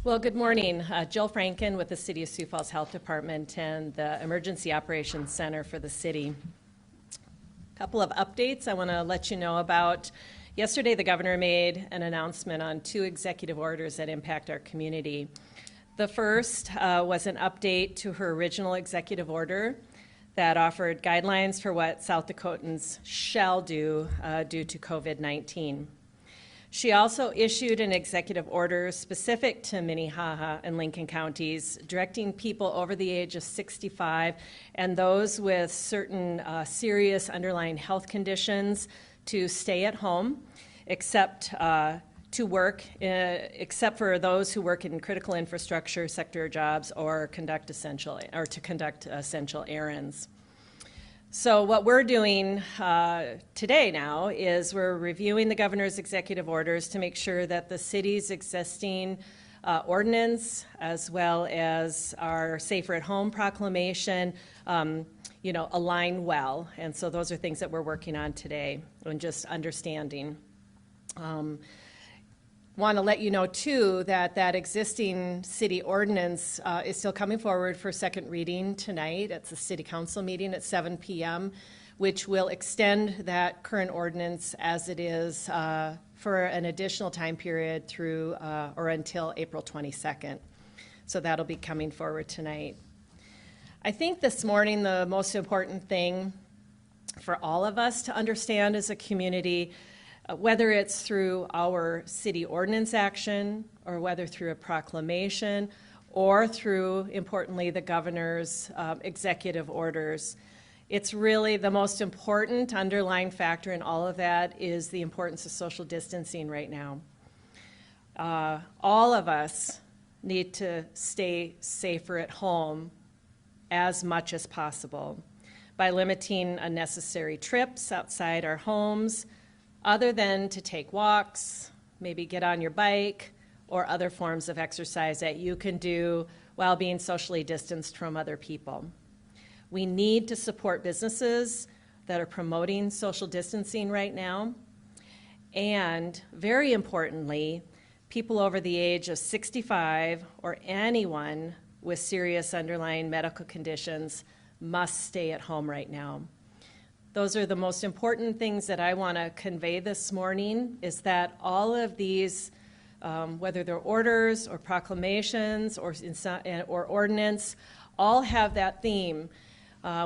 Well, good morning. Jill Franken with the City of Sioux Falls Health Department and the Emergency Operations Center for the city. A couple of updates I want to let you know about. Yesterday, the governor made an announcement on 2 executive orders that impact our community. The first was an update to her original executive order that offered guidelines for what South Dakotans shall do due to COVID-19. She also issued an executive order specific to Minnehaha and Lincoln counties, directing people over the age of 65 and those with certain serious underlying health conditions to stay at home, except to work, except for those who work in critical infrastructure sector jobs or to conduct essential errands. So what we're doing today now is we're reviewing the governor's executive orders to make sure that the city's existing ordinance, as well as our Safer at Home proclamation, align well. And so those are things that we're working on today and just understanding. Want to let you know, too, that existing city ordinance is still coming forward for second reading tonight. It's a city council meeting at 7 p.m., which will extend that current ordinance as it is for an additional time period through or until April 22nd. So that'll be coming forward tonight. I think this morning the most important thing for all of us to understand as a community, whether it's through our city ordinance action or whether through a proclamation or through, importantly, the governor's executive orders, it's really the most important underlying factor in all of that is the importance of social distancing right now. All of us need to stay safer at home as much as possible by limiting unnecessary trips outside our homes, other than to take walks, maybe get on your bike, or other forms of exercise that you can do while being socially distanced from other people. We need to support businesses that are promoting social distancing right now. And very importantly, people over the age of 65 or anyone with serious underlying medical conditions must stay at home right now. Those are the most important things that I want to convey this morning, is that all of these, whether they're orders or proclamations or ordinance, all have that theme.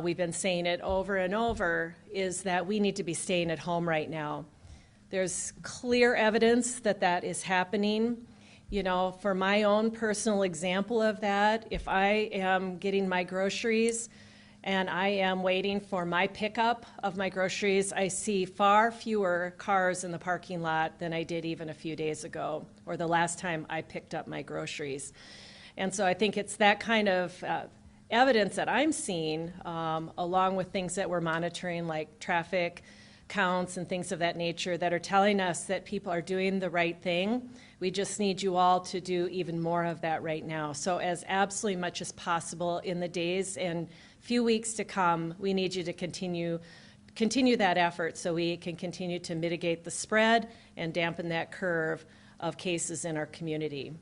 We've been saying it over and over, is that we need to be staying at home right now. There's clear evidence that that is happening. You know, for my own personal example of that, if I am getting my groceries and I am waiting for my pickup of my groceries, I see far fewer cars in the parking lot than I did even a few days ago, or the last time I picked up my groceries. And so I think it's that kind of evidence that I'm seeing, along with things that we're monitoring, like traffic counts and things of that nature, that are telling us that people are doing the right thing. We just need you all to do even more of that right now. So as absolutely much as possible in the days and few weeks to come, we need you to continue that effort so we can continue to mitigate the spread and dampen that curve of cases in our community.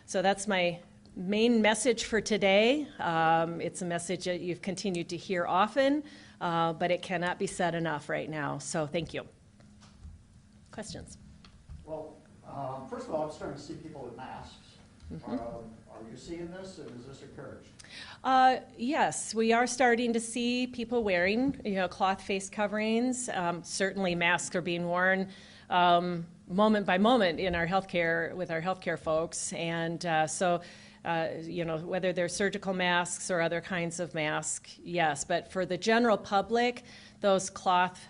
So that's my main message for today. It's a message that you've continued to hear often, but it cannot be said enough right now. So thank you. Questions? Well, first of all, I'm starting to see people with masks. Mm-hmm. Are you seeing this, and is this encouraged? Yes, we are starting to see people wearing, cloth face coverings. Certainly, masks are being worn moment by moment in our healthcare with our healthcare folks, and whether they're surgical masks or other kinds of masks, yes. But for the general public, those cloth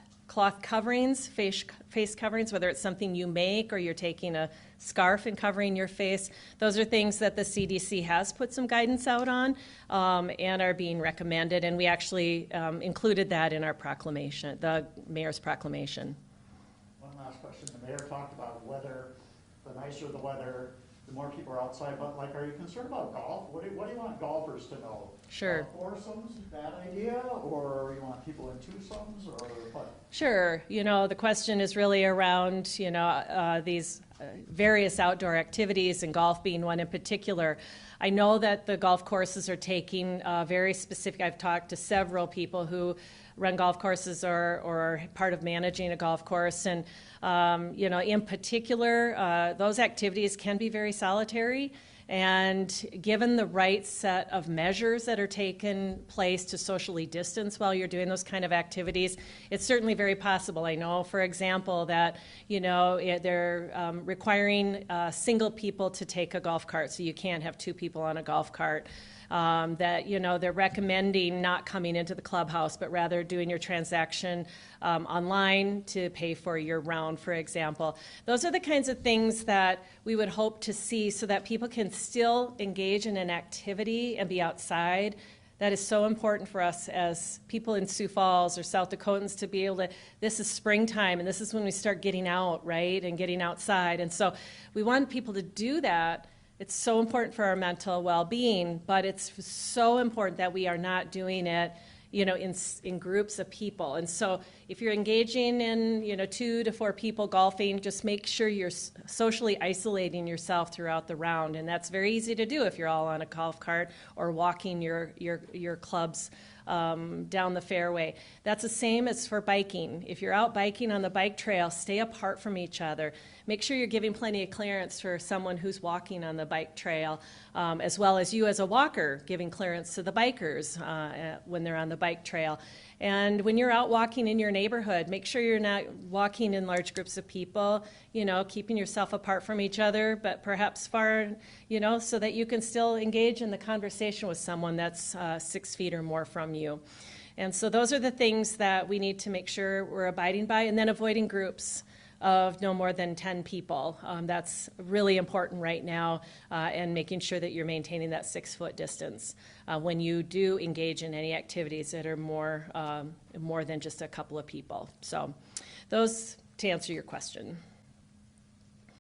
coverings, face coverings, whether it's something you make or you're taking a scarf and covering your face, those are things that the CDC has put some guidance out on and are being recommended. And we actually included that in our proclamation, the mayor's proclamation. One last question. The mayor talked about weather. The nicer the weather, the more people are outside. But are you concerned about golf? What do you want golfers to know? Sure. Foursomes, bad idea, or you want people in twosomes, or what? Sure. The question is really around, these various outdoor activities, and golf being one in particular. I know that the golf courses are taking very specific, I've talked to several people who run golf courses or are part of managing a golf course, and in particular, those activities can be very solitary. And given the right set of measures that are taken place to socially distance while you're doing those kind of activities, it's certainly very possible. I know, for example, that they're requiring single people to take a golf cart, so you can't have two people on a golf cart. That they're recommending not coming into the clubhouse, but rather doing your transaction online to pay for your round, for example. Those are the kinds of things that we would hope to see so that people can still engage in an activity and be outside. That is so important for us as people in Sioux Falls or South Dakotans to be able to, this is springtime and this is when we start getting out, right, and getting outside. And so we want people to do that. It's so important for our mental well-being, but it's so important that we are not doing it, in groups of people. And so if you're engaging in, 2 to 4 people golfing, just make sure you're socially isolating yourself throughout the round. And that's very easy to do if you're all on a golf cart or walking your clubs down the fairway. That's the same as for biking. If you're out biking on the bike trail, stay apart from each other. Make sure you're giving plenty of clearance for someone who's walking on the bike trail, as well as you as a walker giving clearance to the bikers when they're on the bike trail. And when you're out walking in your neighborhood, make sure you're not walking in large groups of people, keeping yourself apart from each other, but perhaps far, so that you can still engage in the conversation with someone that's 6 feet or more from you. And so those are the things that we need to make sure we're abiding by, and then avoiding groups of no more than 10 people. That's really important right now, and making sure that you're maintaining that 6-foot distance when you do engage in any activities that are more than just a couple of people. So those to answer your question.